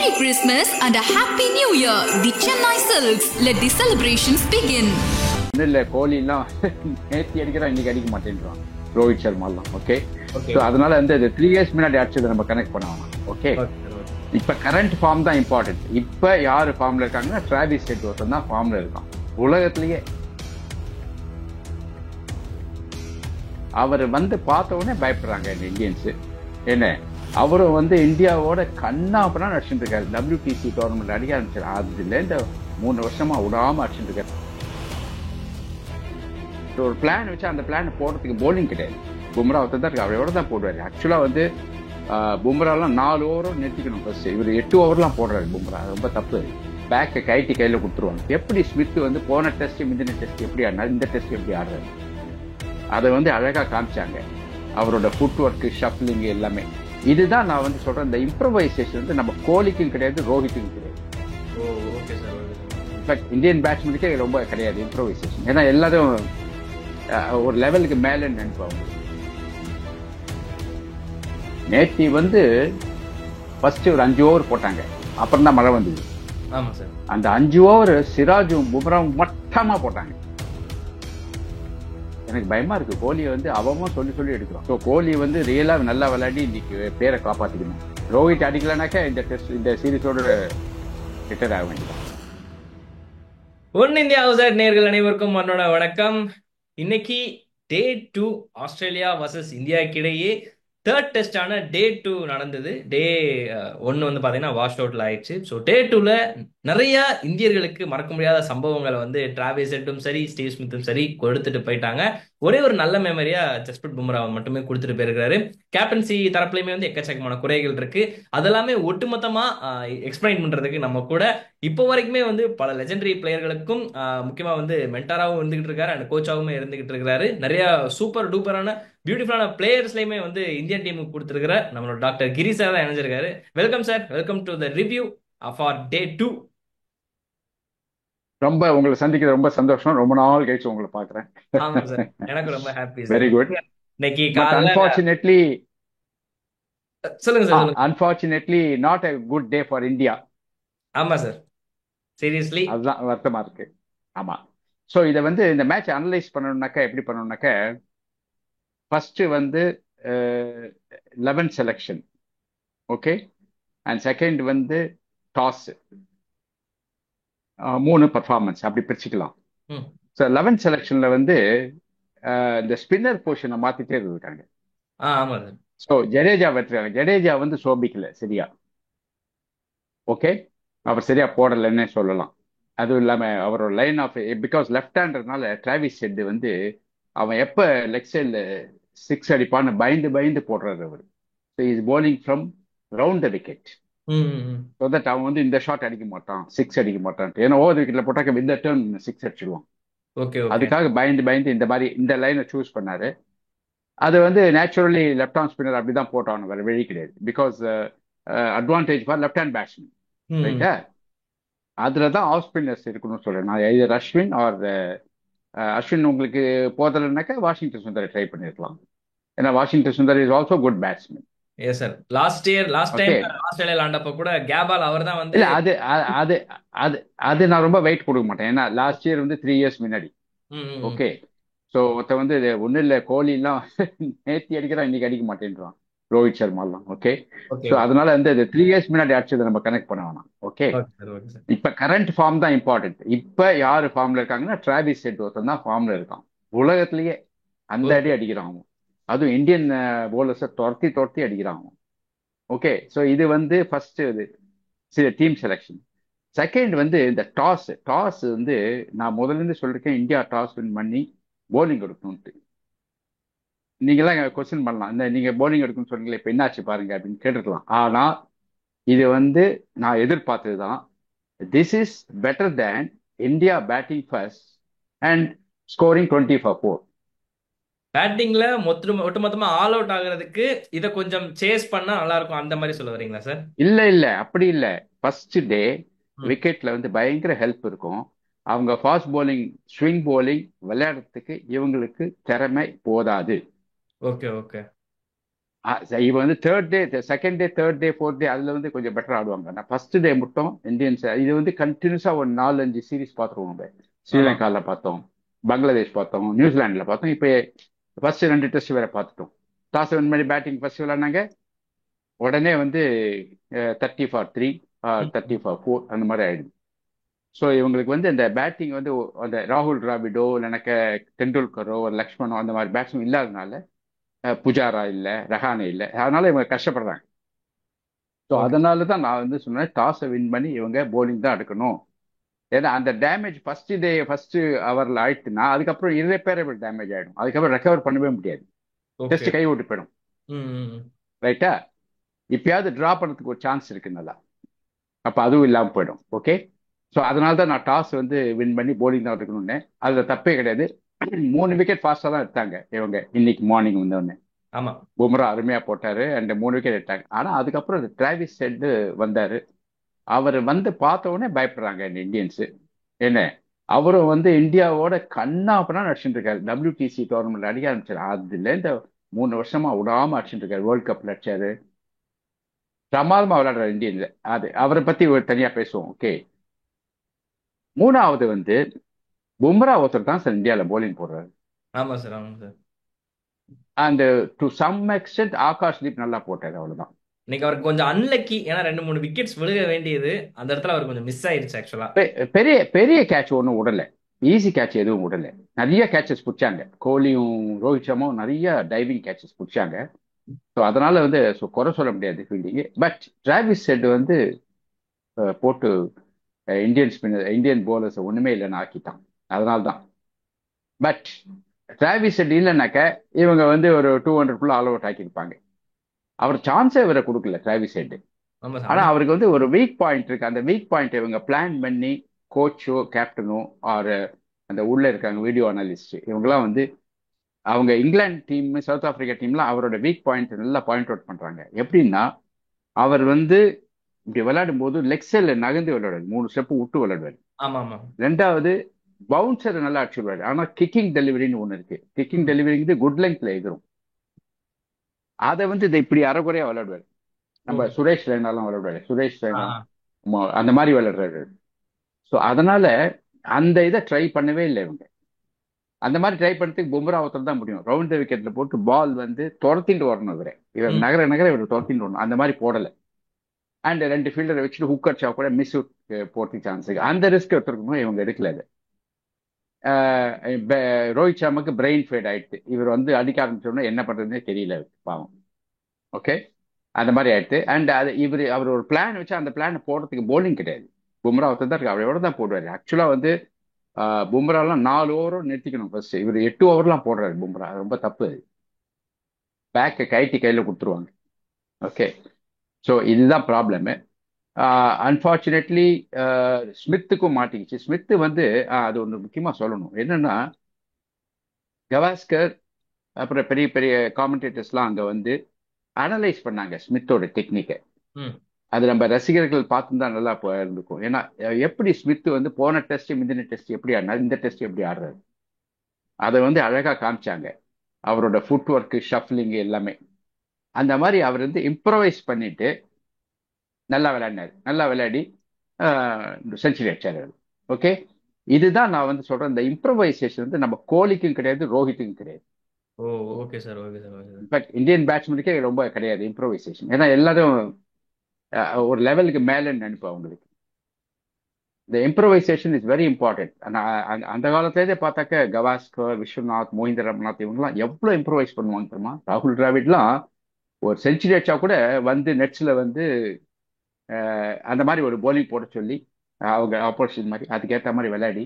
Merry Christmas and a Happy New Year. The Chennai Silks. Let the celebrations begin. இல்ல கோலிலாம் நேத்தி அடிக்கிறான், இன்னைக்கு அடிக்க மாட்டேன்றான் ரோஹித் சர்மாலாம். ஓகே, ஸோ அதனால வந்து 3 இயர்ஸ் முன்னாடி அடிச்சதை நம்ம கனெக்ட் பண்ணலாம். ஓகே, இப்ப கரண்ட் ஃபார்ம் தான் இம்பார்ட்டன்ட். இப்ப யாரு ஃபார்ம்ல இருக்காங்கன்னா டிராவிஸ் ஹெட் ஒருத்தன் தான் ஃபார்ம்ல இருக்கான் உலகத்திலேயே. அவர் வந்து பார்த்த உடனே பயப்படுறாங்க இந்த இந்தியன்ஸ். என்ன, அவரும் வந்து இந்தியாவோட கண்ணாப்பனா அடிச்சுட்டு இருக்காரு. WTC டோர்னமெண்ட் அடிக்க ஆரம்பிச்சாரு. அதுல இந்த 3 வருஷமா விடாம அடிச்சுட்டு இருக்காரு. ஒரு பிளான் வச்சு அந்த பிளான் போடுறதுக்கு போலிங் கிடையாது. பும்ரா ஒருத்தர் தான் இருக்கு, அவரோட தான் போடுவாரு. ஆக்சுவலா வந்து பும்ராலாம் 4 ஓவரும் நிறுத்திக்கணும் ஃபர்ஸ்ட். இவர் 8 ஓவர்லாம் போடுறாரு பும்ரா. ரொம்ப தப்பு. பேக்கை கைட்டி கையில கொடுத்துருவாங்க. எப்படி ஸ்மித் வந்து போன டெஸ்ட் முந்தின டெஸ்ட் எப்படி ஆடினாரு, இந்த டெஸ்ட் எப்படி ஆடுறாரு, அதை வந்து அழகா காமிச்சாங்க. அவரோட ஃபுட் ஒர்க், ஷஃப்லிங் எல்லாமே. இதுதான் நான் வந்து சொல்றேன், இந்த இம்ப்ரவைசேஷன் வந்து நம்ம கோலிக்கும் கிடையாது, ரோஹித்துக்கும் கிடையாது. இன்ஃபேக்ட் இந்தியன் பேட்ஸ்மேனுக்கே ரொம்ப கிடையாது இம்ப்ரவைசேஷன். ஏன்னா எல்லாரும் ஒரு லெவலுக்கு மேல நினைப்பாங்க. நேத்தி வந்து ஃபர்ஸ்ட் ஒரு 5 ஓவர் போட்டாங்க, அப்புறம் தான் மழை வந்தது. அந்த 5 ஓவர் சிராஜும் பும்ராவும் மட்டமா போட்டாங்க. எனக்கு பயமா இருக்கு. கோலி வந்து அவமும் சொல்லி சொல்லி எடுக்கிறோம். ஸோ கோலி வந்து ரியலா நல்லா விளையாடி இன்னைக்கு பேரை காப்பாத்திக்கணும். ரோஹித் அடிக்கலனாக்கா இந்த டெஸ்ட் இந்த சீரீஸோட ரிட்டர் ஆக வேண்டியதான். ஒன் இந்தியா ஹவுஸ் நேயர்கள் அனைவருக்கும் மன்னோட வணக்கம். இன்னைக்கு டே 2 ஆஸ்திரேலியா வர்சஸ் இந்தியாவுக்கு இடையே தேர்ட் டெஸ்டான டே 2 நடந்தது. டே 1 வந்து பார்த்தீங்கன்னா வாஷ் அவுட்ல ஆயிடுச்சு. ஸோ டே 2ல நிறைய இந்தியர்களுக்கு மறக்க முடியாத சம்பவங்களை வந்து டிராவிஸ் ஹெட்டும் சரி, ஸ்டீவ் ஸ்மித்தும் சரி கொடுத்துட்டு போயிட்டாங்க. ஒரே ஒரு நல்ல மெமரியா ஜஸ்பிரிட் பும்ரா மட்டுமே கொடுத்துட்டு போயிருக்காரு. கேப்டன்சி தரப்புலையுமே வந்து எக்கச்சக்கமான குறைகள் இருக்கு. அதெல்லாமே ஒட்டுமொத்தமா எக்ஸ்பிளைன் பண்றதுக்கு நம்ம கூட இப்போ வரைக்குமே வந்து பல லெஜெண்டரி பிளேயர்களுக்கும் முக்கியமா வந்து மென்டாராவும் இருந்துகிட்டு இருக்காரு அண்ட் கோச்சாவும் இருந்துகிட்டு இருக்காரு. நிறைய சூப்பர் டூப்பரான பியூட்டிஃபுல்லான பிளேயர்ஸ்லயுமே வந்து இந்தியன் டீமுக்கு கொடுத்துருக்கிற நம்மளோட டாக்டர் கிரி சார் தான் இணைஞ்சிருக்காரு. Welcome sir, welcome to the review of our day 2. ரொம்ப உங்களை சந்திக்கிறது ரொம்ப சந்தோஷம். ரொம்ப நாள் கழிச்சு உங்களை பாக்குறேன். ஆமா சார், எனக்கு ரொம்ப ஹாப்பி. Very good. இன்னைக்கு அன்பார்ச்சுனேட்லி சொல்லுங்க sir. Unfortunately not a good day for India. ஆமா சார், சீரியஸ்லி அதுதான் வருத்தமா இருக்கு. ஆமா. ஸோ இதை வந்து இந்த மேட்ச் அனலைஸ் பண்ணணும்னாக்கா எப்படி பண்ணணும்னாக்கா, ஃபர்ஸ்ட் வந்து 11 செலெக்ஷன், ஓகே, அண்ட் செகண்ட் வந்து டாஸ், 3 பர்ஃபார்மன்ஸ் அப்படி பிரிச்சுக்கலாம். ஸோ 11 செலெக்ஷன்ல வந்து இந்த ஸ்பின்னர் பொசிஷனை மாத்திட்டே இருக்காங்க. ஆமா சார். ஸோ ஜடேஜா வெட்டுறாங்க. ஜடேஜா வந்து சோபிக்கல சரியா, ஓகே, அவர் சரியா போடலன்னு சொல்லலாம். அதுவும் இல்லாம அவரோட லைன் ஆஃப் பிகாஸ் லெஃப்ட் ஹேண்டர்னால டிராவிஸ் ஹெட் வந்து அவன் எப்ப லெக் சைட்ல 6 அடிப்பான்னு பயந்து பயந்து போடுறாரு அவர். So is bowling from round the wicket. So that அவன் வந்து இந்த ஷாட் அடிக்க மாட்டான், 6 அடிக்க மாட்டான். ஏன்னா ஓவர் விக்கெட்ல போட்டாக்க வித் டர்ன் 6 அடிச்சிடுவான். அதுக்காக பயந்து பயந்து இந்த மாதிரி இந்த லைனை சூஸ் பண்ணாரு. அது வந்து நேச்சுரலி லெஃப்ட் ஹேண்ட் ஸ்பின்னர் அப்படிதான் போட்டான், வேற வழி கிடையாது. Because advantage for left hand batsman, ரைட்டா? அதுல தான் ஆஃப் ஸ்பின்னர்ஸ் இருக்கணும்னு சொல்றேன் நான். either அஸ்வின் ஆர் அஸ்வின் உங்களுக்கு போதலைனாக்கா வாஷிங்டன் சுந்தர் ட்ரை பண்ணிருக்கலாம். ஏன்னா Washington Sundar is also good batsman. Yes sir. Last time Australia ஆண்டப்ப கூட கேபால் அவர்தான் வந்து இல்ல அது அது அது அது நான் ரொம்ப வெயிட் கொடுக்க மாட்டேன். ஏன்னா லாஸ்ட் இயர் வந்து 3 இயர்ஸ் முன்னாடி, ஓகே. ஸோ ஒருத்த வந்து ஒன்றும் இல்லை, கோலி எல்லாம் நேத்தி அடிக்கிறான், இன்னைக்கு அடிக்க மாட்டேன்றான் ரோஹித் சர்மாலாம். ஓகே, ஸோ அதனால வந்து 3 இயர்ஸ் முன்னாடி அடிச்சதை நம்ம கனெக்ட் பண்ண வேணாம். ஓகே, இப்ப கரண்ட் ஃபார்ம் தான் இம்பார்ட்டன்ட். இப்ப யாரு ஃபார்ம்ல இருக்காங்கன்னா டிராவிஸ் ஹெட் ஒருத்தன் தான் ஃபார்ம்ல இருக்கான் உலகத்திலேயே. அந்த அடி அடிக்கிறான் அவன். அதுவும் இந்தியன் போலர்ஸை துரத்தி அடிக்கிறான். ஓகே, ஸோ இது வந்து ஃபர்ஸ்ட் டீம் செலெக்ஷன். செகண்ட் வந்து இந்த டாஸ் வந்து நான் முதல்ல இருந்து சொல்லிருக்கேன், இந்தியா டாஸ் வின் பண்ணி போலிங் எடுக்கணும்ட்டு. நீங்களாம் கொஸ்டின் பண்ணலாம், இந்த நீங்க போலிங் எடுக்கணும்னு சொன்னீங்களே இப்ப என்னாச்சு பாருங்க அப்படின்னு கேட்டுருக்கலாம். ஆனா இது வந்து நான் எதிர்பார்த்தது தான். This is better than India batting first and scoring 20 for 4. பேட்டிங்ல ஒட்டுமொத்தமா ஆல் அவுட் ஆகுறதுக்கு இதை கொஞ்சம் சேஸ் பண்ணா நல்லா இருக்கும், அந்த மாதிரி சொல்ல வரீங்களா சார்? இல்ல அப்படி இல்ல. ஃபர்ஸ்ட் டே விக்கெட்ல வந்து பயங்கர ஹெல்ப் இருக்கும். அவங்க ஃபாஸ்ட் போலிங், ஸ்விங் போலிங் விளையாடுறதுக்கு இவங்களுக்கு திறமை போதாது. Okay okay. இவன் வந்து third day, second day, third day, fourth day அதுல வந்து கொஞ்சம் பெட்டர் ஆடுவாங்க. நான் ஃபர்ஸ்ட் டே மட்டும் இந்தியன்ஸ் இது வந்து கண்டினியூஸா ஒரு 4-5 சீரிஸ் பார்த்துருவோம். நம்ம ஆமா. ஸ்ரீலங்கால பார்த்தோம், பங்களாதேஷ் பார்த்தோம், நியூசிலாந்துல பார்த்தோம். இப்போ ஃபர்ஸ்ட் 2 டெஸ்ட் வேற பார்த்துட்டோம். டாஸ் வின் பண்ணி பேட்டிங் ஃபர்ஸ்ட் விளையாடினாங்க. உடனே வந்து 30 for 3, ம், 30 for 4 அந்த மாதிரி ஆயிடுது. ஸோ இவங்களுக்கு வந்து இந்த பேட்டிங் வந்து அந்த ராகுல் டிராவிடோ இல்லைனாக்க டெண்டுல்கரோ ஒரு லக்ஷ்மணோ அந்த மாதிரி பேட்ஸ்மேன் இல்லாதனால, புஜாரா இல்லை, ரஹானே இல்லை, அதனால இவங்க கஷ்டப்படுறாங்க. So okay. அதனால தான் நான் வந்து சொன்னேன் டாஸை வின் பண்ணி இவங்க போலிங் தான் எடுக்கணும். ஏன்னா அந்த டேமேஜ் ஃபர்ஸ்ட் டே ஃபர்ஸ்ட் ஹவர்ல ஆயிடுச்சுன்னா அதுக்கப்புறம் irreparable டேமேஜ் ஆயிடும். அதுக்கப்புறம் ரெக்கவர் பண்ணவே முடியாது. ஓகே. டெஸ்ட் கை விட்டு போயிடும். ம், ம், ரைட்டா? இப்பயாவது டிரா பண்ணதுக்கு ஒரு சான்ஸ் இருக்கு நல்லா. அப்ப அதுவும் இல்லாமல் போயிடும். ஓகே. ஸோ அதனால தான் நான் டாஸ் வந்து வின் பண்ணி போலிங் தான் எடுக்கணும்னு. அதுல தப்பே கிடையாது. 3 விக்கெட் ஃபாஸ்டா தான் எடுத்தாங்க இவங்க இன்னைக்கு மார்னிங் வந்தோடனே. ஆமா. பும்ரா அருமையா போட்டாரு அண்ட் 3 விக்கெட் எடுத்தாங்க. ஆனா அதுக்கப்புறம் டிராவிஸ் ஹெட் வந்தாரு. அவர் வந்து பார்த்த உடனே பயப்படுறாங்க இந்த இந்தியன்ஸ். என்ன, அவரும் வந்து இந்தியாவோட கண்ணா பண்ணா நடிச்சுட்டு இருக்காரு. WTC டோர்னமெண்ட் அடிக்க ஆரம்பிச்சாரு. அதுல இந்த 3 வருஷமா விடாம அடிச்சுட்டு இருக்காரு. வேர்ல்ட் கப்ல அடிச்சாரு. பிரமாதமா விளையாடுறாரு இந்தியன்ல. அது அவரை பத்தி ஒரு தனியா பேசுவோம். ஓகே. மூணாவது வந்து பும்ரா ஒருத்தர் தான் சார் இந்தியாவில் போலிங் போடுறாரு. ஆமா சார், ஆமா sir. And to some extent Akash Deep நல்லா போட்டாரு. அவ்வளவுதான். இன்னைக்கு அவருக்கு கொஞ்சம் அன்லக்கி. ஏன்னா 2 3 விக்கெட்ஸ் விழுக வேண்டியது அந்த இடத்துல அவர் கொஞ்சம் மிஸ் ஆயிருச்சு ஆக்சுவலா. பெரிய பெரிய கேட்ச் ஒன்றும் விடல. ஈஸி கேட்ச் எதுவும் விடல. நிறைய கேட்சஸ் பிடிச்சாங்க. கோலியும் ரோஹித் சர்மாவும் நிறைய டைவிங் கேட்சஸ் பிடிச்சாங்க. ஸோ அதனால வந்து குறை சொல்ல முடியாது ஃபீல்டிங். பட் டிராவிஸ் ஹெட் வந்து போட்டு இந்தியன் போலர்ஸ் ஒண்ணுமே இல்லைன்னு ஆக்கிட்டான். அதனால தான். பட் டிராவிஸ் ஹெட் இல்லைனாக்க இவங்க வந்து ஒரு 200 ஆல் அவுட் ஆக்கியிருப்பாங்க. அவர் சான்ஸே இவரை கொடுக்கல டிராவிஸ் ஹெட். ஆமா சார். ஆனா அவருக்கு வந்து ஒரு வீக் பாயிண்ட் இருக்கு. அந்த வீக் பாயிண்ட் இவங்க பிளான் பண்ணி கோச்சோ கேப்டனோ ஆர் அந்த உள்ள இருக்காங்க வீடியோ அனலிஸ்ட் இவங்கெல்லாம் வந்து அவங்க இங்கிலாந்து டீம் சவுத் ஆப்பிரிக்கா டீம்லாம் அவரோட வீக் பாயிண்ட் நல்லா பாயிண்ட் அவுட் பண்றாங்க. எப்படின்னா அவர் வந்து இப்படி விளையாடும் போது லெக் சைட்ல நகர்ந்து விளையாடுவார். 3 ஸ்டெப் விட்டு விளையாடுவார். ஆமா, ஆமா. ரெண்டாவது பவுன்சர் நல்லா அடிச்சுடுவாரு. ஆனா கிக்கிங் டெலிவரின்னு ஒண்ணு இருக்கு. கிக்கிங் டெலிவரிங்கிறது குட் லெங்க்ல எதிரும். அதை வந்து இதை இப்படி அரைகுறையா விளையாடுவார். நம்ம ஓகே. சுரேஷ் ரெய்னாலாம் விளையாடுவாரு. சுரேஷ் ரெய்னா ஆ. அந்த மாதிரி விளையாடுறாரு. ஸோ அதனால அந்த இதை ட்ரை பண்ணவே இல்லை இவங்க. அந்த மாதிரி ட்ரை பண்ணதுக்கு பும்ரா ஒருத்தர் தான் முடியும். ரவுண்ட் விக்கெட்ல போட்டு பால் வந்து துரத்திட்டு வரணும். இவர் ம். நகர நகர இவர் துரத்திட்டு வரணும். அந்த மாதிரி போடல. அண்ட் 2 ஃபீல்டரை வச்சுட்டு ஹுக் அடிச்சா கூட மிஸ் போட்டு சான்ஸ் இருக்கு. அந்த ரிஸ்க் எடுத்துருக்கணும். இவங்க எடுக்கல அது. ரோஹித் சர்மாக்கு பிரெயின் ஃபேட் ஆயிடுச்சு. இவர் வந்து அடிக்க ஆரம்பிச்சோன்னா என்ன பண்றதுன்னே தெரியல பாவம். ஓகே. அந்த மாதிரி ஆயிடுச்சு. அண்ட் அது அவர் ஒரு பிளான் வச்சு அந்த பிளான் போடுறதுக்கு போலிங் கிடையாது. பும்ரா ஒருத்தர் தான் இருக்கு. அவர் எவ்வளோ தான் போடுவாரு. ஆக்சுவலா வந்து பும்ராலாம் 4 ஓவரும் நிறுத்திக்கணும் ஃபர்ஸ்ட். இவர் 8 ஓவர்லாம் போடுறாரு பும்ரா. அது ரொம்ப தப்பு. பேக்கை கைட்டி கையில கொடுத்துருவாங்க. ஓகே. ஸோ இதுதான் ப்ராப்ளமு. அன்பார்ச்சுனேட்லி ஸ்மித்துக்கும் மாட்டிக்கிச்சு. ஸ்மித்து வந்து அது ஒன்று முக்கியமாக சொல்லணும். என்னன்னா கவாஸ்கர் அப்புறம் பெரிய பெரிய காமெண்டேட்டர்ஸ்லாம் அங்கே வந்து அனலைஸ் பண்ணாங்க ஸ்மித்தோட டெக்னிக்கை. ம். அது நம்ம ரசிகர்கள் பார்த்து தான் நல்லா இருந்திருக்கும். ஏன்னா எப்படி ஸ்மித் வந்து போன டெஸ்ட் முந்தின டெஸ்ட் எப்படி ஆடினார், இந்த டெஸ்ட் எப்படி ஆடுறாரு, அதை வந்து அழகா காமிச்சாங்க. அவரோட ஃபுட் ஒர்க்கு, ஷஃப்லிங் எல்லாமே. அந்த மாதிரி அவர் வந்து இம்ப்ரவைஸ் பண்ணிட்டு நல்லா விளையாடினாரு. நல்லா விளையாடி செஞ்சுரி அடிச்சாரு. ஓகே. இதுதான் நான் வந்து சொல்றேன். இந்த இம்ப்ரவைசேஷன் வந்து நம்ம கோலிக்கும் கிடையாது, ரோஹித்துக்கும் கிடையாது. Oh, okay sir, okay sir, okay sir. In fact Indian பேட்ஸ்மேனுக்கே ரொம்ப கிடையாது இம்ப்ரவைசேஷன். ஏன்னா எல்லாரும் ஒரு லெவலுக்கு மேலேன்னு நினைப்பேன் அவங்களுக்கு. இந்த இம்ப்ரவைசேஷன் இஸ் வெரி இம்பார்ட்டன்ட். அந்த காலத்திலேயே பார்த்தாக்க கவாஸ்கர், விஸ்வநாத், மோஹிந்தர் ரமநாத் இவங்கெல்லாம் எவ்வளவு இம்ப்ரவைஸ் பண்ணுவாங்க தெரியுமா. ராகுல் டிராவிட்லாம் ஒரு செஞ்சுரி அடிச்சா கூட வந்து நெட்ஸ்ல வந்து அந்த மாதிரி ஒரு போலிங் போட சொல்லி அவங்க ஆப்போசிஷன் மாதிரி அதுக்கேற்ற மாதிரி விளையாடி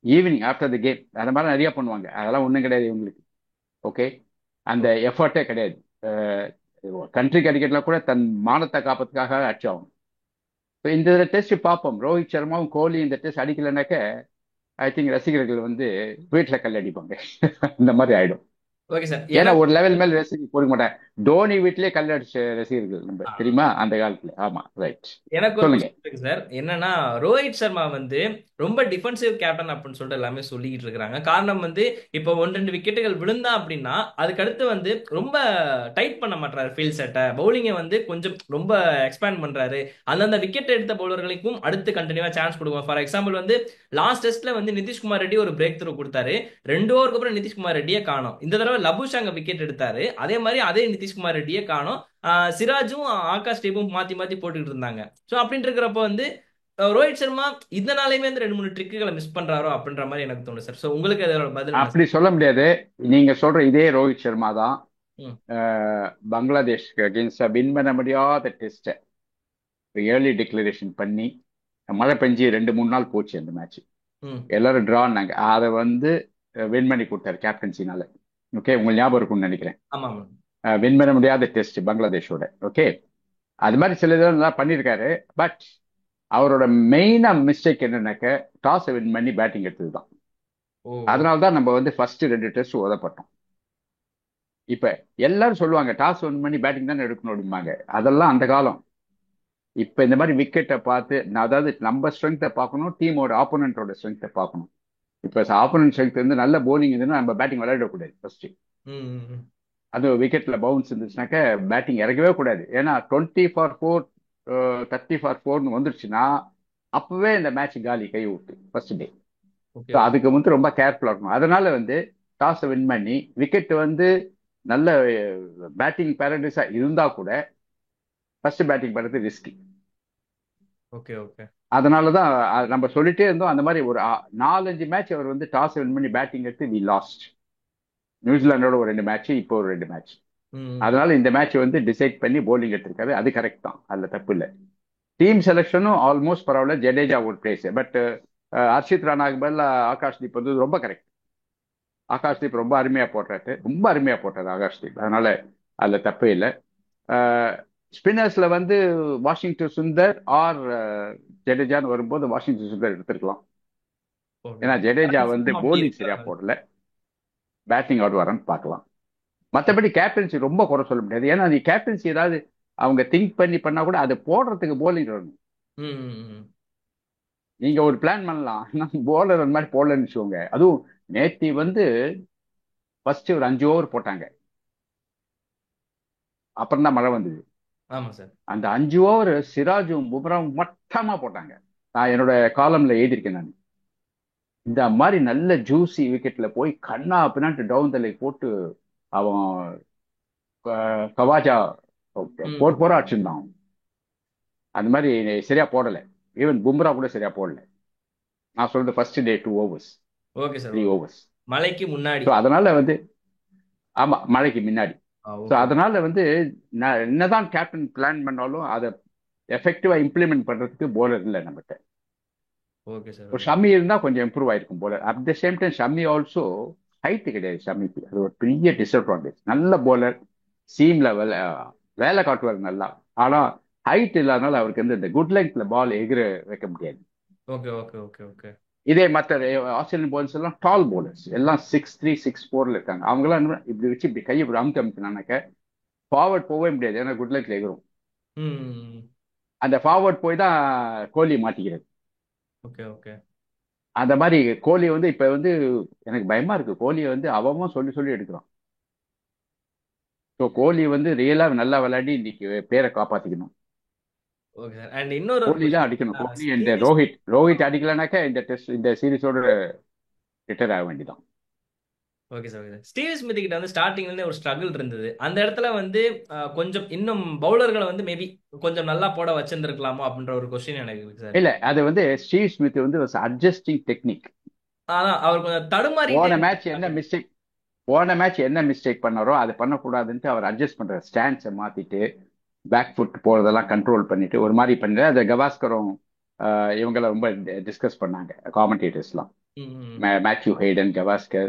ஈவினிங் ஆஃப்டர் த கேம் அந்த மாதிரி நிறைய பண்ணுவாங்க. அதெல்லாம் ஒன்றும் கிடையாது இவங்களுக்கு. ஓகே. அந்த எஃபர்ட்டே கிடையாது. கண்ட்ரி கிரிக்கெட்ல கூட தன் மானத்தை காப்பதுக்காக அடிச்சாகும். இப்போ இந்த டெஸ்ட் பார்ப்போம். ரோஹித் சர்மாவும் கோலி இந்த டெஸ்ட் அடிக்கலைனாக்க ஐ திங்க் ரசிகர்கள் வந்து வீட்டில் கல் அடிப்பாங்க. இந்த மாதிரி ஆயிடும். Okay sir. ஏன்னா எனக்கு ஒரு லெவல் மேல ரசிகர் கொடுக்க மாட்டேன். தோனி வீட்லயே கல் அடிச்ச ரசிகர்கள் நம்ம ஆ. தெரியுமா அந்த காலத்துல. ஆமா, ரைட். எனக்கு ஒரு சொல்லுங்க. கொஸ்டின் இருக்கு சார். என்னன்னா, ரோஹித் சர்மா வந்து ரொம்ப டிஃபென்சிவ் கேப்டன் அப்படின்னு சொல்லிட்டு எல்லாமே சொல்லிக்கிட்டு இருக்காங்க. காரணம் வந்து இப்போ 1-2 விக்கெட்டுகள் விழுந்தா அப்படின்னா அதுக்கடுத்து வந்து ரொம்ப டைட் பண்ண மாட்டாரு ஃபீல்ட் செட்டை. பவுலிங்கை வந்து கொஞ்சம் ரொம்ப எக்ஸ்பேண்ட் பண்றாரு. அந்தந்த விக்கெட் எடுத்த பவுலர்களுக்கும் அடுத்து கண்டினியூவா சான்ஸ் கொடுக்கும். ஃபார் எக்ஸாம்பிள் வந்து லாஸ்ட் டெஸ்ட்ல வந்து நிதிஷ்குமார் ரெட்டி ஒரு பிரேக் த்ரூ கொடுத்தாரு. 2 ஓவருக்கு அப்புறம் நிதிஷ்குமார் ரெட்டியே காணோம். இந்த தடவை லபுஷாங்க விக்கெட் எடுத்தாரு. அதே மாதிரி அதே நிதிஷ்குமார் ரெட்டியே காணோம். சிராஜும் ஆகாஷ் டீப்பும் மாத்தி மாத்தி போட்டுக்கிட்டு இருந்தாங்க. ஸோ அப்படின்ட்டு இருக்கிறப்ப வந்து ரோஹித் சர்மா இதனாலையுமே வந்து 2-3 ட்ரிக்குகளை மிஸ் பண்றாரோ அப்படின்ற மாதிரி எனக்கு தோணுது சார். ஸோ உங்களுக்கு அதோட பதில் என்ன அப்படி சொல்ல முடியாது. நீங்க சொல்ற இதே ரோஹித் சர்மா தான் சார்? பங்களாதேஷ்க்கு அகேன்ஸ்டா வின் பண்ண முடியாத டெஸ்ட்டை ஏர்லி டிக்ளரேஷன் பண்ணி மழை பெஞ்சு 2-3 நாள் போச்சு அந்த மேட்ச். ம். எல்லாரும் டிரான்னாங்க. அதை வந்து வின் பண்ணி கொடுத்தாரு கேப்டன்சினால. ஓகே, உங்களுக்கு ஞாபகம் இருக்கும்னு நினைக்கிறேன். ஆமா. வின் பண்ண முடியாத டெஸ்ட் பங்களாதேஷோட. ஓகே, அது மாதிரி சில இதெல்லாம் பண்ணியிருக்காரு. பட் அவரோட மெயினா மிஸ்டேக் என்னன்னாக்க டாஸை வின் பண்ணி பேட்டிங் எடுத்தது தான். ஓ. அதனால தான் நம்ம வந்து ஃபர்ஸ்ட் 2 டெஸ்ட் உதப்பட்டோம். இப்ப எல்லாரும் சொல்லுவாங்க டாஸ் வின் பண்ணி பேட்டிங் தானே எடுக்கணும் அப்படிம்பாங்க. அதெல்லாம் அந்த காலம். இப்ப இந்த மாதிரி விக்கெட்டை பார்த்து அதாவது நம்ம ஸ்ட்ரென்த்தை பார்க்கணும், டீமோட ஆப்போனண்டோட ஸ்ட்ரென்த்தை பார்க்கணும். இப்ப ஆப்போனன்ட் ஸ்ட்ரென்த் வந்து நல்ல போலிங் இருந்ததுன்னா நம்ம பேட்டிங் விளையாடக்கூடாது ஃபர்ஸ்ட். ம். அது விக்கெட்ல பவுன்ஸ் இருந்துச்சுனாக்க பேட்டிங் இறக்கவே கூடாது. ஏன்னா 20 for 4 30 for 4 வந்துருச்சுன்னா அப்பவே இந்த மேட்ச் காலி, கை விட்டு ஃபர்ஸ்ட் டே. ஓகே. ஸோ அதுக்கு வந்து ரொம்ப கேர்ஃபுல்லா இருக்கணும். அதனால வந்து டாஸை வின் பண்ணி விக்கெட் வந்து நல்ல பேட்டிங் பேரடைஸா இருந்தா கூட ஃபர்ஸ்ட் பேட்டிங் பண்ணுறது ரிஸ்கி. ஓகே. ஓகே. அதனாலதான் நம்ம சொல்லிட்டே இருந்தோம். அந்த மாதிரி ஒரு 4-5 மேட்ச் அவர் வந்து டாஸ் வின் பண்ணி பேட்டிங் எடுத்து வி லாஸ்ட். நியூசிலாண்டோட ஒரு 2 மேட்ச், இப்போ ஒரு 2 மேட்ச். ம். அதனால இந்த மேட்ச் வந்து டிசைட் பண்ணி போலிங் எடுத்திருக்காரு. அது கரெக்ட் தான், அதுல தப்பு இல்லை. டீம் செலெக்ஷனும் ஆல்மோஸ்ட் பரவாயில்ல. ஜடேஜா ஒரு பிளேஸ். பட் ஹர்ஷித் ராணாக்கு பதில் ஆகாஷ்தீப் வந்து ரொம்ப கரெக்ட். ஆகாஷ்தீப் ரொம்ப அருமையா போட்டாரு, ரொம்ப அருமையா போட்டாரு ஆகாஷ்தீப். அதனால அதுல தப்பே இல்லை. ஸ்பின்னர்ஸ்ல வந்து வாஷிங்டன் சுந்தர் ஆர் ஜடேஜான்னு வரும்போது வாஷிங்டன் சுந்தர் எடுத்திருக்கலாம். ஓகே. ஏன்னா ஜடேஜா வந்து அப்படி போலிங் சரியா இருக்காங்க. போடல, பேட்டிங் ஆட் வரான்னு பார்க்கலாம். மற்றபடி கேப்டன்சி ரொம்ப குறை சொல்ல முடியாது. ஏன்னா நீ கேப்டன்சி ஏதாவது அவங்க திங்க் பண்ணி பண்ணா கூட அது போடுறதுக்கு போலிங் வரணும். ம். நீங்க ஒரு பிளான் பண்ணலாம், போலர் அந்த மாதிரி போடலன்னு வச்சுக்கோங்க. அதுவும் நேத்தி வந்து ஃபர்ஸ்ட் ஒரு 5 ஓவர் போட்டாங்க, அப்புறம் தான் மழை வந்தது. ஆமா சார். அந்த 5 ஓவர் சிராஜும் பும்ராவும் மட்டமா போட்டாங்க. நான் என்னோட காலம்ல எழுதியிருக்கேன். நான் இந்த மாதிரி நல்ல ஜூசி விக்கெட்ல போய் கண்ணா பின்னாட்டு டவுன் தலை போட்டு அவன் கவாஜா போரா அடிச்சிருந்தான். அந்த மாதிரி சரியா போடல. ஈவன் பும்ரா கூட சரியா போடல. நான் சொல்றது first day 2 overs okay sir. 3 overs. மலைக்கு முன்னாடி. ஸோ அதனால வந்து ஆமா, மழைக்கு முன்னாடி. So okay. அதனால வந்து என்னதான் கேப்டன் பிளான் பண்ணாலும் அதை எஃபெக்டிவா இம்ப்ளிமெண்ட் பண்றதுக்கு போலர் இல்லை நம்மகிட்ட. Okay sir. ஒரு ஷம்மி இருந்தா கொஞ்சம் இம்ப்ரூவ் ஆயிருக்கும் bowler. At the same time Shami also height கிடையாது ஷம்மிக்கு. அது ஒரு பெரிய டிஸ்அட்வான்டேஜ். நல்ல போலர், சீம்ல வேலை காட்டுவார் நல்லா. ஆனா ஹைட் இல்லாதனால அவருக்கு வந்து இந்த குட் லெங்க்ல பால் எகிர வைக்க முடியாது. ஓகே. ஓகே. ஓகே. ஓகே. இதே மற்ற ஆஸ்திரேலியன் போலர்ஸ் எல்லாம் டால் போலர்ஸ், எல்லாம் 6'3", 6'4" இருக்காங்க. அவங்க எல்லாம் இப்படி வச்சு இப்படி கையை இப்படி அமுக்கினாக்க ஃபார்வர்ட் போகவே முடியாது. ஏன்னா குட் லெங்க்ல எகிரும். ம். அந்த ஃபார்வர்ட் போய் தான் கோலி மாட்டிக்கிறது. ஓகே. ஓகே. அந்த மாதிரி கோலி வந்து இப்ப வந்து எனக்கு பயமா இருக்கு. கோலியை வந்து அவன் சொல்லி சொல்லி எடுக்கிறான். ஸோ கோலி வந்து ரியலா நல்லா விளையாடி இன்னைக்கு பேரை காப்பாத்திக்கணும். Okay sir. அண்ட் இன்னொரு கோலி தான் அடிக்கணும். கோலி இந்த ரோஹித் அடிக்கலனாக்கா இந்த டெஸ்ட் இந்த சீரிஸோட ரிட்டையர் ஆக வேண்டியதான். Okay sir. Okay sir. Steve Smith கிட்ட வந்து ஸ்டார்டிங்ல இருந்தே ஒரு ஸ்ட்ரகிள் இருந்தது. அந்த இடத்துல வந்து கொஞ்சம் இன்னும் பவுலர்களை வந்து மேபி கொஞ்சம் நல்லா போட வச்சிருந்திருக்கலாமோ அப்படின்ற ஒரு கொஸ்டின் எனக்கு இருக்கு சார். இல்ல, அது வந்து ஸ்டீவ் ஸ்மித் வந்து அட்ஜஸ்டிங் டெக்னிக். அதான் அவர் கொஞ்சம் தடுமாறிட்டே போன மேட்ச் என்ன மிஸ்டேக் பண்ணாரோ அதை பண்ணக்கூடாதுன்ட்டு அவர் அட்ஜஸ்ட் பண்ற ஸ்டாண்ட்ஸை மாத்திட்டு பேக் ஃபுட் போறதெல்லாம் கண்ட்ரோல் பண்ணிட்டு ஒரு மாதிரி பண்ண. அதை கவாஸ்கரும் இவங்கள ரொம்ப டிஸ்கஸ் பண்ணாங்க காமெண்டேட்டர்ஸ்லாம். மேத்யூ ஹெய்டன், கவாஸ்கர்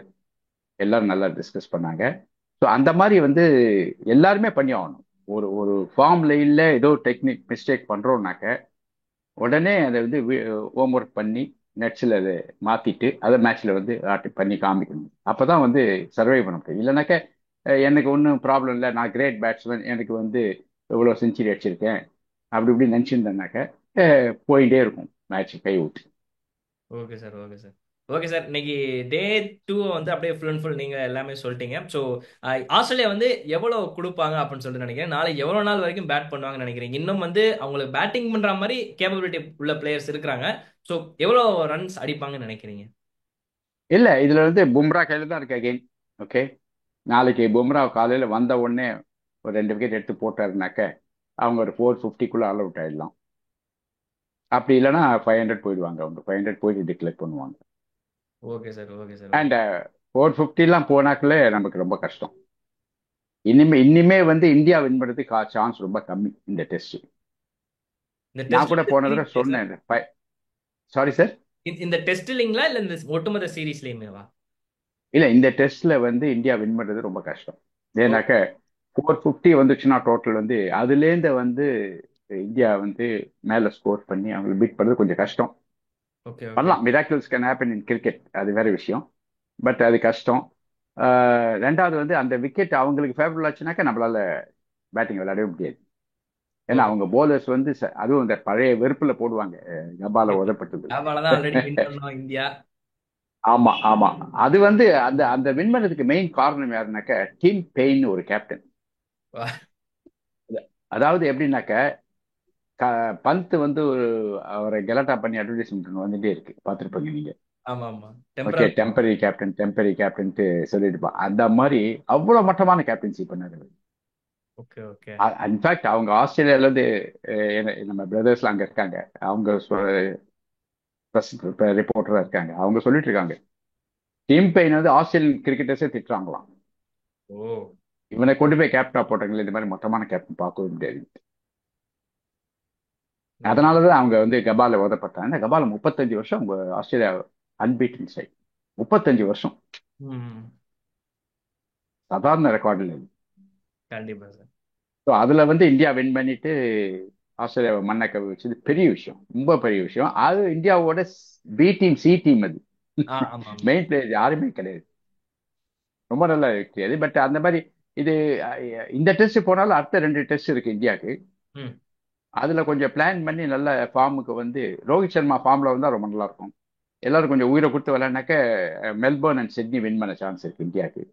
எல்லாரும் நல்லா டிஸ்கஸ் பண்ணாங்க. ஸோ அந்த மாதிரி வந்து எல்லாருமே பண்ணி ஆகணும். ஒரு ஃபார்ம்ல இல்லை ஏதோ டெக்னிக் மிஸ்டேக் பண்றோம்னாக்க உடனே அதை வந்து ஹோம் ஒர்க் பண்ணி நெட்ஸில் அதை மாற்றிட்டு அதை மேட்ச்சில் வந்து பண்ணி காமிக்கணும். அப்போ தான் வந்து சர்வை பண்ண முடியும். இல்லைனாக்க எனக்கு ஒன்றும் ப்ராப்ளம் இல்லை, நான் கிரேட் பேட்ஸ்மேன், எனக்கு வந்து இவ்வளோ செஞ்சுரி அடிச்சிருக்கேன் அப்படி இப்படி நினச்சிருந்தேனாக்க போயிட்டே இருக்கும் மேட்ச் கை விட்டு. Okay sir, okay sir, okay sir. இன்னைக்கு டே 2 வந்து அப்படியே ஃபுல் அண்ட் ஃபுல் நீங்க எல்லாமே சொல்லிட்டீங்க. ஸோ ஆஸ்திரேலியா வந்து எவ்வளவு கொடுப்பாங்க அப்படின்னு சொல்லிட்டு நினைக்கிறேன். நாளைக்கு எவ்வளவு நாள் வரைக்கும் பேட் பண்ணுவாங்கன்னு நினைக்கிறீங்க? இன்னும் வந்து அவங்களுக்கு பேட்டிங் பண்ற மாதிரி கேப்பபிலிட்டி உள்ள பிளேயர்ஸ் இருக்கிறாங்க. ஸோ எவ்வளவு ரன்ஸ் அடிப்பாங்கன்னு நினைக்கிறீங்க? இல்லை, இதில் வந்து பும்ரா கையில் தான் இருக்கு அகெயின். ஓகே, நாளைக்கு பும்ரா காலையில் வந்த உடனே ஒரு 2 விக்கெட் எடுத்து போட்டாருனாக்க அவங்க ஒரு 450 ஆல் அவுட் ஆயிடலாம். அப்படி இல்லைன்னா 500 போயிடுவாங்க. அவங்க 500 போயிட்டு டிக்ளேர் பண்ணுவாங்க. Okay sir, okay sir. And 450 போனாக்களே நமக்கு ரொம்ப கஷ்டம். இனிமே வந்து இந்தியா வின் பண்ணுறதுக்கு சான்ஸ் ரொம்ப கம்மி இந்த டெஸ்ட். இந்த நான் கூட போன தடவை டெஸ்ட் சொன்னேன். சாரி சார், இந்த டெஸ்ட் இல்லைங்களா இல்ல இந்த ஒட்டுமொத்த சீரீஸ்லயுமேவா? இல்லை இந்த டெஸ்ட்ல வந்து இந்தியா வின் பண்ணுறது ரொம்ப கஷ்டம். ஏன்னாக்க 450 வந்துச்சுன்னா டோட்டல் வந்து அதுலேருந்து வந்து இந்தியா வந்து மேலே ஸ்கோர் பண்ணி அவங்களை பீட் பண்ணுறது கொஞ்சம் கஷ்டம். Okay, okay. பண்ணலாம், miracles can happen in cricket, அது வேற விஷயம். பட் அது கஷ்டம். ரெண்டாவது வந்து அந்த விக்கெட் அவங்களுக்கு ஃபேவரபிள் ஆச்சுனாக்கா நம்மளால பேட்டிங் விளையாடவே முடியாது. ஏன்னா அவங்க போலர்ஸ் வந்து அதுவும் இந்த பழைய வெறுப்புல போடுவாங்க, கபால உதப்பட்டது. அவ்வளவுதான், ஆல்ரெடி வின் பண்ணோம் இந்தியா. ஆமா ஆமா, அது வந்து அந்த அந்த வின் பண்ணதுக்கு மெயின் காரணம் யாருனாக்க டிம் பெயின் ஒரு கேப்டன். அதாவது எப்படின்னாக்க பந்த் வந்து அவரை கெலட்டா பண்ணி அட்வர்டைஸ்மெண்ட் வந்துட்டே இருக்கு, பார்த்துருப்பீங்க நீங்க. ஆமா, ஆமா. ஓகே, டெம்பரரி கேப்டன் சொல்லிட்டு அந்த மாதிரி அவ்வளவு மட்டமான கேப்டன்சி பண்ணாரு. Okay, okay. இன்ஃபேக்ட் அவங்க ஆஸ்திரேலியால இருந்து நம்ம பிரதர்ஸ்லாம் அங்க இருக்காங்க, அவங்க ரிப்போர்ட்டரா இருக்காங்க, அவங்க சொல்லிட்டு இருக்காங்க டீம் பெயின் வந்து ஆஸ்திரேலியன் கிரிக்கெட்டர்ஸே திட்டுறாங்களாம். ஓ, இவனை கொண்டு போய் கேப்டா போட்டாங்களே, இந்த மாதிரி மொத்தமான கேப்டன் பார்க்கவே முடியாது. அதனாலதான் அவங்க வந்து கபால உதப்பட்டாங்க. கபால 35 வருஷம் அவங்க ஆஸ்திரேலியா அன்பீட்டன் சைட். 35 வருஷம் சாதாரண ரெக்கார்டு இல்லை. கண்டிப்பா சார். ஸோ அதுல வந்து இந்தியா வின் பண்ணிட்டு ஆஸ்திரேலியாவை மண்ணை கவி வச்சது பெரிய விஷயம், ரொம்ப பெரிய விஷயம். அது இந்தியாவோட பி டீம் சி டீம், அது மெயின் பிளேயர் யாருமே கிடையாது. ரொம்ப நல்ல வெற்றி அது. பட் அந்த மாதிரி இது இந்த டெஸ்ட் போனாலும் அடுத்த 2 டெஸ்ட் இருக்கு இந்தியாவுக்கு. அதுல கொஞ்சம் பிளான் பண்ணி நல்ல ஃபார்முக்கு வந்து ரோஹித் சர்மா ஃபார்ம்ல வந்தா ரொம்ப நல்லா இருக்கும். எல்லாரும் கொஞ்சம் உயிரை கொடுத்து விளையாடினாக்க மெல்போர்ன் அண்ட் சிட்னி வின் பண்ண சான்ஸ் இருக்கு இந்தியாவுக்கு.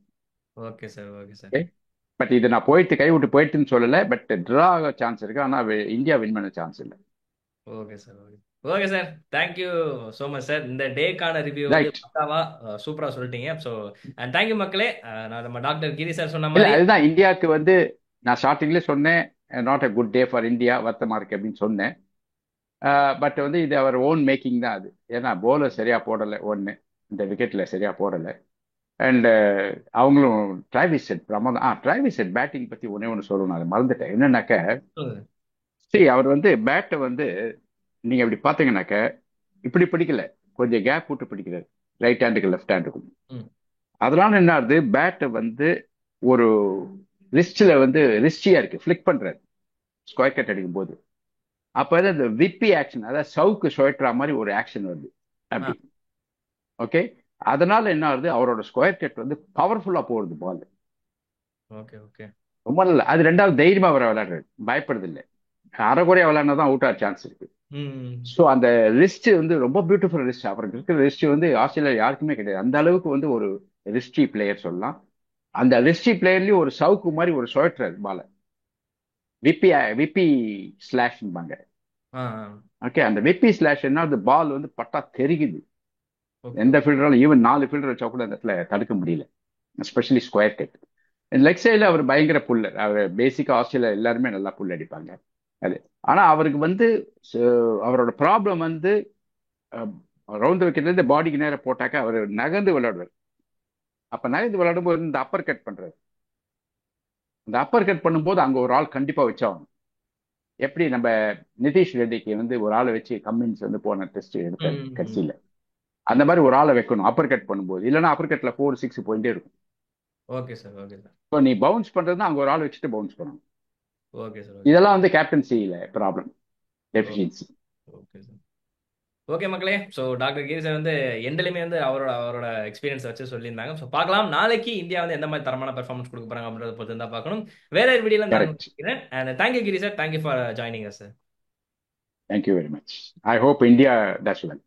Okay sir, okay sir. But இது நான் கை விட்டு போயிட்டுன்னு சொல்லல, பட் டிரா ஆக சான்ஸ் இருக்கு, ஆனா இந்தியா வின் பண்ண சான்ஸ் இல்லை. Okay sir, okay, okay sir. Thank you so much sir. இந்த டேக்கான ரிவ்யூ வந்து பக்காவா சூப்பரா சொல்லிட்டீங்க. ஸோ அண்ட் தேங்க்யூ மக்களே. நான் நம்ம டாக்டர் கிரி சார் சொன்ன மாதிரி அதுதான் இந்தியாவுக்கு வந்து நான் ஸ்டார்டிங்லேயே சொன்னேன், not a good day for India, வருத்தமா இருக்கு அப்படின்னு சொன்னேன். பட் வந்து இது அவர் ஓன் மேக்கிங் தான் அது. ஏன்னா போலர் சரியா போடலை, ஒன்று இந்த விக்கெட்ல சரியா போடலை. அண்ட் அவங்களும் டிராவிஸ் ஹெட் பிரமாதம். டிராவிஸ் ஹெட் பேட்டிங் பத்தி ஒன்று சொல்லணும், அதை மறந்துட்டேன். என்னன்னாக்க சரி, அவர் வந்து பேட்டை வந்து நீங்க அப்படி பாத்தீங்கன்னாக்க இப்படி பிடிக்கல, கொஞ்சம் கேப் விட்டு பிடிக்கிறார், ரைட் ஹேண்டுக்கு லெஃப்ட் ஹேண்டுக்கும். அதனால என்ன ஆகுது, பேட்டை வந்து ஒரு ரிஸ்ட்ல வந்து ரிஸ்டியா இருக்கு, ஃபிளிக் பண்றாரு ஸ்கொயர் கட் அடிக்கும் போது. அப்ப அந்த விப்பி ஆக்ஷன், அதாவது சவுக்கு சுழற்றுற மாதிரி ஒரு ஆக்ஷன் வருது அப்படி. ஓகே, அதனால என்ன ஆகுது, அவரோட ஸ்கொயர் கட் வந்து பவர்ஃபுல்லா போடுது பால். Okay, okay. ரொம்ப நல்ல. அது ரெண்டாவது தைரியமா வர விளையாடுறாரு, பயப்படுறது இல்லை. அரைக்குறையா விளையாடினா அவுட் ஆக சான்ஸ் இருக்கு. ஸோ அந்த லிஸ்ட் வந்து ரொம்ப பியூட்டிஃபுல் லிஸ்ட். அவருக்கு இருக்கிற லிஸ்ட் வந்து ஆஸ்திரேலியா யாருக்குமே கிடையாது. அந்த அளவுக்கு வந்து ஒரு ரிஸ்டி பிளேயர் சொல்லலாம். அந்த ரிஸ்டி பிளேயர்லயும் ஒரு சவுக்கு மாதிரி ஒரு சுழற்றாரு பால, விப்பி விப்பி ஸ்லாஷ்பாங்க. ஓகே, அந்த விப்பி ஸ்லாஷ் என்ன, அந்த பால் வந்து பட்டா தெரியுது. எந்த ஃபீல்டராலும் ஈவன் 4 ஃபீல்டர் வச்சா கூட அந்த இடத்துல தடுக்க முடியல, எஸ்பெஷலி ஸ்கொயர் கட். லெக் சைடில் அவர் பயங்கர புல்லர். அவர் பேசிக்கா ஆஸ்திரேலியா எல்லாருமே நல்லா புல் அடிப்பாங்க அது. ஆனா அவருக்கு வந்து அவரோட ப்ராப்ளம் வந்து ரவுண்ட் விக்கெட்ல இருந்து பாடிக்கு நேரம் போட்டாக்க அவர் நகர்ந்து விளையாடுவார். அப்ப நகர்ந்து விளையாடும் போது இந்த அப்பர் கட் பண்றாரு. இந்த அப்பர் கட் பண்ணும்போது அங்க ஒரு ஆள் கண்டிப்பா வச்சாகணும். எப்படி நம்ம நிதிஷ் ரெட்டிக்கு வந்து ஒரு ஆளை வச்சு கம்மின்ஸ் வந்து போன டெஸ்ட் எடுத்தாரு கட்சியில, அந்த மாதிரி ஒரு ஆளை வைக்கணும் அப்பர் கட் பண்ணும்போது. இல்லைன்னா அப்பர் கட்ல 4-6 போயிட்டே இருக்கும். Okay sir, okay sir. So நீ பவுன்ஸ் பண்றதுன்னா அங்க ஒரு ஆள் வச்சுட்டு பவுன்ஸ் பண்ணணும். Okay sir. இதெல்லாம் வந்து கேப்டன்சியில problem, deficiency. Okay sir. Okay மக்களே, ஸோ டாக்டர் கிரி சார் வந்து எண்ட்லையுமே வந்து அவரோட எக்ஸ்பீரியன்ஸ் வச்சு சொல்லியிருந்தாங்க. ஸோ பார்க்கலாம் நாளைக்கு இந்தியா வந்து எந்த மாதிரி தரமான பெர்ஃபார்மன்ஸ் கொடுக்க போறாங்க அப்படின்றத பொறுத்து தான் பார்க்கணும். வேற ஒரு வீடியோல நான் கரெக்ட். நினைக்கிறேன். And thank you Giri sir, thank you for joining us sir. Thank you very much. I hope India does well.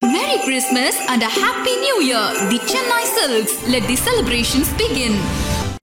Merry Christmas and a Happy New Year. The Chennai Silks. Let the celebrations begin.